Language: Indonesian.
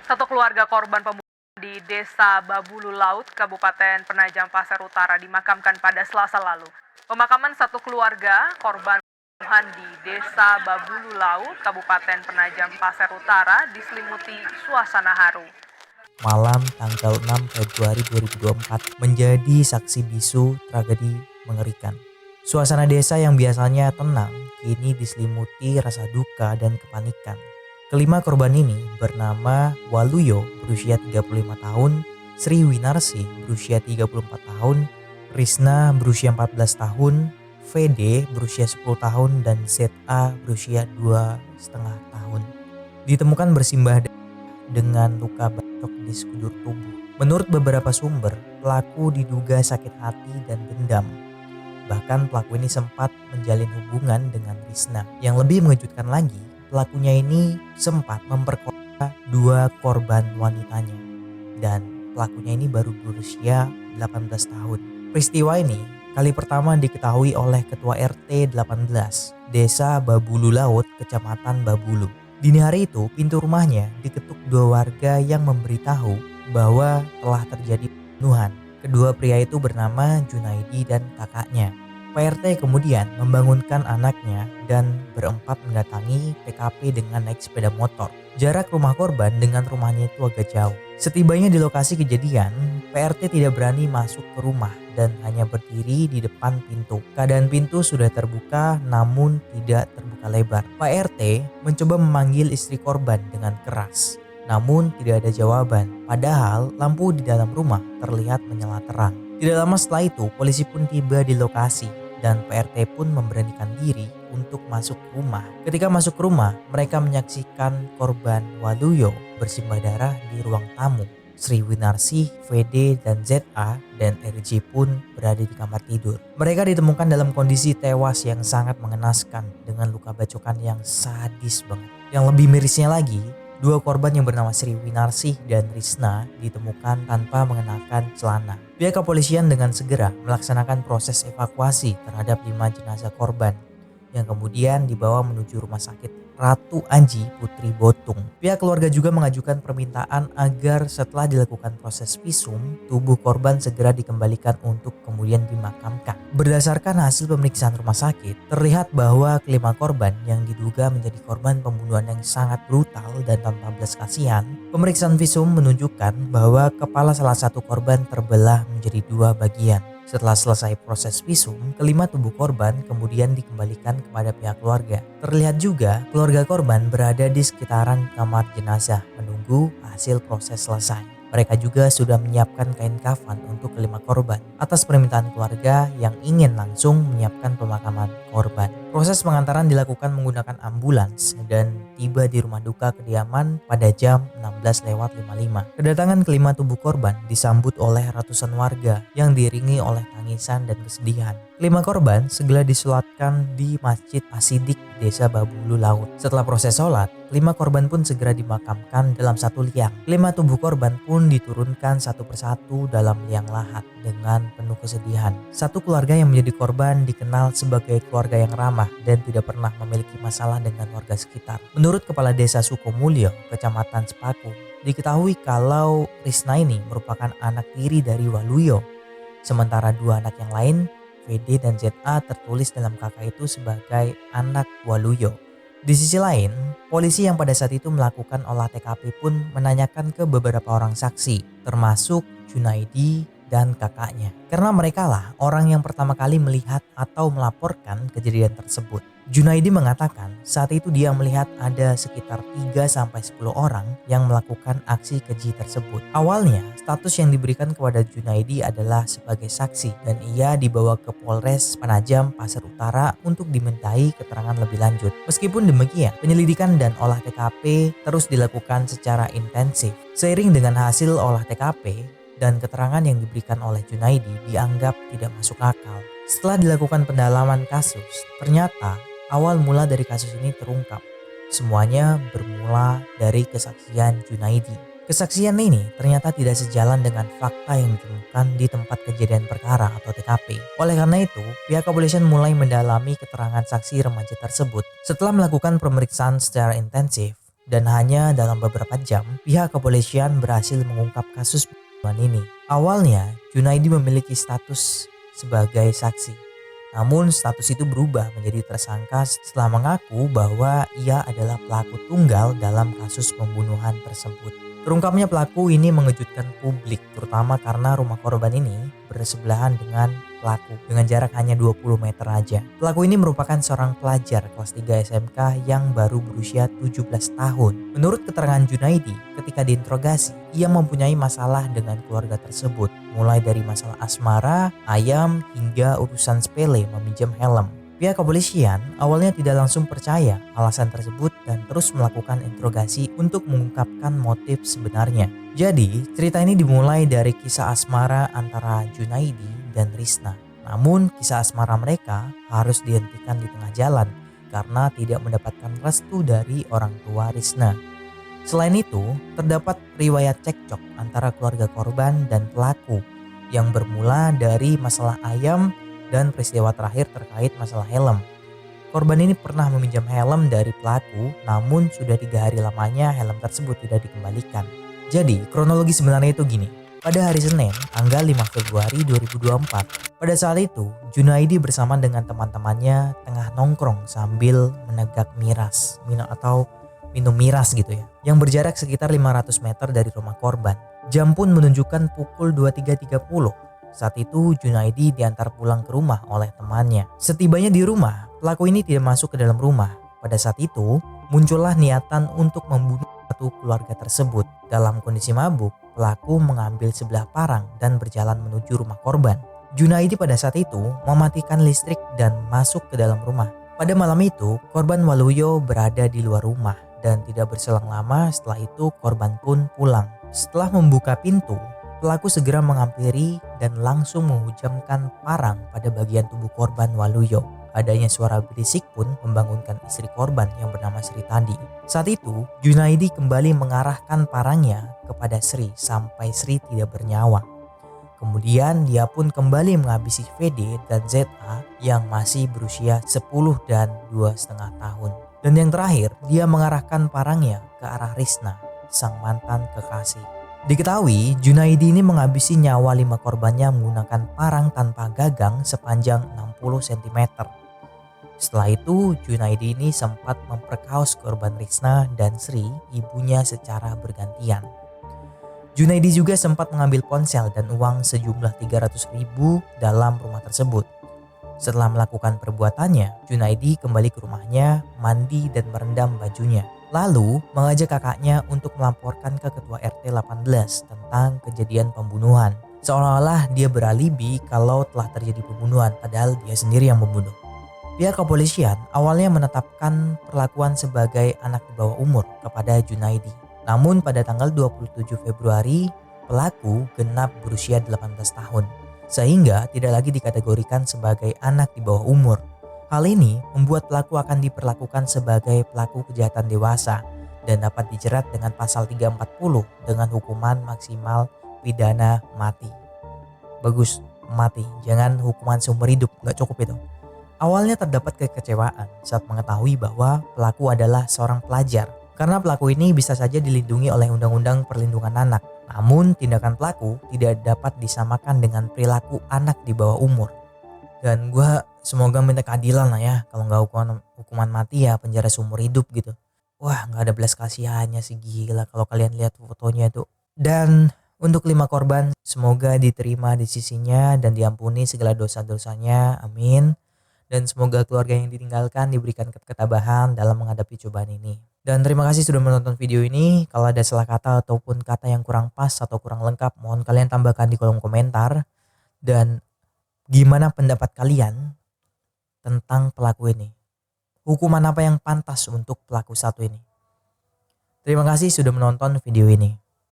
Satu keluarga korban pembunuhan di Desa Babulu Laut, Kabupaten Penajam Pasir Utara dimakamkan pada Selasa lalu. Pemakaman satu keluarga korban pembunuhan di Desa Babulu Laut, Kabupaten Penajam Pasir Utara diselimuti suasana haru. Malam tanggal 6 Februari 2024 menjadi saksi bisu tragedi mengerikan. Suasana desa yang biasanya tenang kini diselimuti rasa duka dan kepanikan. Kelima korban ini bernama Waluyo berusia 35 tahun, Sri Winarsi berusia 34 tahun, Risna berusia 14 tahun, VD berusia 10 tahun, dan ZA berusia 2,5 tahun. Ditemukan bersimbah dengan luka bacok di sekujur tubuh. Menurut beberapa sumber, pelaku diduga sakit hati dan dendam. Bahkan pelaku ini sempat menjalin hubungan dengan Risna. Yang lebih mengejutkan lagi, pelakunya ini sempat memperkosa dua korban wanitanya. Dan pelakunya ini baru berusia 18 tahun. Peristiwa ini kali pertama diketahui oleh Ketua RT 18 Desa Babulu Laut, Kecamatan Babulu. Dini hari itu, pintu rumahnya diketuk dua warga yang memberitahu bahwa telah terjadi pembunuhan. Kedua pria itu bernama Junaidi dan kakaknya. PRT kemudian membangunkan anaknya dan berempat mendatangi TKP dengan naik sepeda motor. Jarak rumah korban dengan rumahnya itu agak jauh. Setibanya di lokasi kejadian, PRT tidak berani masuk ke rumah dan hanya berdiri di depan pintu. Keadaan pintu sudah terbuka namun tidak terbuka lebar. Pak RT mencoba memanggil istri korban dengan keras, namun tidak ada jawaban. Padahal lampu di dalam rumah terlihat menyala terang. Tidak lama setelah itu, polisi pun tiba di lokasi dan PRT pun memberanikan diri untuk masuk ke rumah. Ketika masuk ke rumah, mereka menyaksikan korban Waluyo bersimbah darah di ruang tamu. Sri Winarsi, VD, dan ZA dan RJ pun berada di kamar tidur. Mereka ditemukan dalam kondisi tewas yang sangat mengenaskan dengan luka bacokan yang sadis banget. Yang lebih mirisnya lagi, dua korban yang bernama Sri Winarsi dan Risna ditemukan tanpa mengenakan celana. Pihak kepolisian dengan segera melaksanakan proses evakuasi terhadap 5 jenazah korban yang kemudian dibawa menuju rumah sakit Ratu Anji Putri Botung. Pihak keluarga juga mengajukan permintaan agar setelah dilakukan proses visum, tubuh korban segera dikembalikan untuk kemudian dimakamkan. Berdasarkan hasil pemeriksaan rumah sakit, terlihat bahwa kelima korban yang diduga menjadi korban pembunuhan yang sangat brutal dan tanpa belas kasihan, pemeriksaan visum menunjukkan bahwa kepala salah satu korban terbelah menjadi dua bagian. Setelah selesai proses visum, kelima tubuh korban kemudian dikembalikan kepada pihak keluarga. Terlihat juga keluarga korban berada di sekitaran kamar jenazah menunggu hasil proses selesai. Mereka juga sudah menyiapkan kain kafan untuk kelima korban atas permintaan keluarga yang ingin langsung menyiapkan pemakaman korban. Proses pengantaran dilakukan menggunakan ambulans dan tiba di rumah duka kediaman pada jam 16:55. Kedatangan kelima tubuh korban disambut oleh ratusan warga yang diiringi oleh tangisan dan kesedihan. Kelima korban segera disolatkan di Masjid Asidik Desa Babulu Laut. Setelah proses sholat, kelima korban pun segera dimakamkan dalam satu liang. Kelima tubuh korban pun diturunkan satu persatu dalam liang lahat dengan penuh kesedihan. Satu keluarga yang menjadi korban dikenal sebagai keluarga yang ramah dan tidak pernah memiliki masalah dengan warga sekitar. Menurut Kepala Desa Sukomulyo, Kecamatan Sepaku, diketahui kalau Risna ini merupakan anak tiri dari Waluyo. Sementara dua anak yang lain, VD dan ZA, tertulis dalam kakak itu sebagai anak Waluyo. Di sisi lain, polisi yang pada saat itu melakukan olah TKP pun menanyakan ke beberapa orang saksi, termasuk Junaidi dan kakaknya. Karena mereka lah orang yang pertama kali melihat atau melaporkan kejadian tersebut. Junaidi mengatakan saat itu dia melihat ada sekitar 3-10 orang yang melakukan aksi keji tersebut. Awalnya status yang diberikan kepada Junaidi adalah sebagai saksi dan ia dibawa ke Polres Penajam Pasir Utara untuk dimintai keterangan lebih lanjut. Meskipun demikian, penyelidikan dan olah TKP terus dilakukan secara intensif. Seiring dengan hasil olah TKP dan keterangan yang diberikan oleh Junaidi dianggap tidak masuk akal. Setelah dilakukan pendalaman kasus, ternyata awal mula dari kasus ini terungkap. Semuanya bermula dari kesaksian Junaidi. Kesaksian ini ternyata tidak sejalan dengan fakta yang ditemukan di tempat kejadian perkara atau TKP. Oleh karena itu, pihak kepolisian mulai mendalami keterangan saksi remaja tersebut. Setelah melakukan pemeriksaan secara intensif, Dan hanya dalam beberapa jam, pihak kepolisian berhasil mengungkap kasus pembunuhan ini. Awalnya, Junaidi memiliki status sebagai saksi. Namun status itu berubah menjadi tersangka setelah mengaku bahwa ia adalah pelaku tunggal dalam kasus pembunuhan tersebut. Terungkapnya pelaku ini mengejutkan publik, terutama karena rumah korban ini bersebelahan dengan pelaku dengan jarak hanya 20 meter aja. Pelaku ini merupakan seorang pelajar kelas 3 SMK yang baru berusia 17 tahun. Menurut keterangan Junaidi, ketika diinterogasi, ia mempunyai masalah dengan keluarga tersebut, mulai dari masalah asmara, ayam, hingga urusan sepele meminjam helm. Pihak kepolisian awalnya tidak langsung percaya alasan tersebut dan terus melakukan interogasi untuk mengungkapkan motif sebenarnya. Jadi, cerita ini dimulai dari kisah asmara antara Junaidi dan Risna. Namun, kisah asmara mereka harus dihentikan di tengah jalan karena tidak mendapatkan restu dari orang tua Risna. Selain itu, terdapat riwayat cekcok antara keluarga korban dan pelaku yang bermula dari masalah ayam dan peristiwa terakhir terkait masalah helm. Korban ini pernah meminjam helm dari pelaku, namun sudah 3 hari lamanya helm tersebut tidak dikembalikan. Jadi kronologi sebenarnya itu gini. Pada hari Senin, tanggal 5 Februari 2024, pada saat itu Junaidi bersama dengan teman-temannya tengah nongkrong sambil menegak miras, minum miras gitu ya, yang berjarak sekitar 500 meter dari rumah korban. Jam pun menunjukkan pukul 23.30. Saat itu Junaidi diantar pulang ke rumah oleh temannya. Setibanya di rumah, pelaku ini tidak masuk ke dalam rumah. Pada saat itu, muncullah niatan untuk membunuh satu keluarga tersebut. Dalam kondisi mabuk, pelaku mengambil sebelah parang dan berjalan menuju rumah korban. Junaidi pada saat itu mematikan listrik dan masuk ke dalam rumah. Pada malam itu, korban Waluyo berada di luar rumah dan tidak berselang lama setelah itu korban pun pulang. Setelah membuka pintu, pelaku segera menghampiri dan langsung menghujamkan parang pada bagian tubuh korban Waluyo. Adanya suara berisik pun membangunkan istri korban yang bernama Sri tadi. Saat itu, Junaidi kembali mengarahkan parangnya kepada Sri sampai Sri tidak bernyawa. Kemudian dia pun kembali menghabisi VD dan ZA yang masih berusia 10 dan 2,5 tahun. Dan yang terakhir, dia mengarahkan parangnya ke arah Risna, sang mantan kekasih. Diketahui Junaidi ini menghabisi nyawa 5 korbannya menggunakan parang tanpa gagang sepanjang 60 cm. Setelah itu Junaidi ini sempat memperkaos korban Risna dan Sri, ibunya, secara bergantian. Junaidi juga sempat mengambil ponsel dan uang sejumlah 300.000 dalam rumah tersebut. Setelah melakukan perbuatannya, Junaidi kembali ke rumahnya, mandi dan merendam bajunya. Lalu mengajak kakaknya untuk melaporkan ke ketua RT 18 tentang kejadian pembunuhan. Seolah-olah dia beralibi kalau telah terjadi pembunuhan, padahal dia sendiri yang membunuh. Pihak kepolisian awalnya menetapkan perlakuan sebagai anak di bawah umur kepada Junaidi. Namun pada tanggal 27 Februari, pelaku genap berusia 18 tahun. Sehingga tidak lagi dikategorikan sebagai anak di bawah umur. Hal ini membuat pelaku akan diperlakukan sebagai pelaku kejahatan dewasa dan dapat dijerat dengan pasal 340 dengan hukuman maksimal pidana mati. Bagus, mati, jangan hukuman seumur hidup, gak cukup itu. Awalnya terdapat kekecewaan saat mengetahui bahwa pelaku adalah seorang pelajar, karena pelaku ini bisa saja dilindungi oleh Undang-Undang Perlindungan Anak. Namun tindakan pelaku tidak dapat disamakan dengan perilaku anak di bawah umur. Dan gue semoga minta keadilan lah ya. Kalau nggak hukuman mati ya penjara seumur hidup gitu. Wah, nggak ada belas kasihannya sih, gila kalau kalian lihat fotonya itu. Dan untuk 5 korban semoga diterima di sisinya dan diampuni segala dosa-dosanya. Amin. Dan semoga keluarga yang ditinggalkan diberikan ketabahan dalam menghadapi cobaan ini. Dan terima kasih sudah menonton video ini. Kalau ada salah kata ataupun kata yang kurang pas atau kurang lengkap, mohon kalian tambahkan di kolom komentar. Dan gimana pendapat kalian tentang pelaku ini? Hukuman apa yang pantas untuk pelaku satu ini? Terima kasih sudah menonton video ini.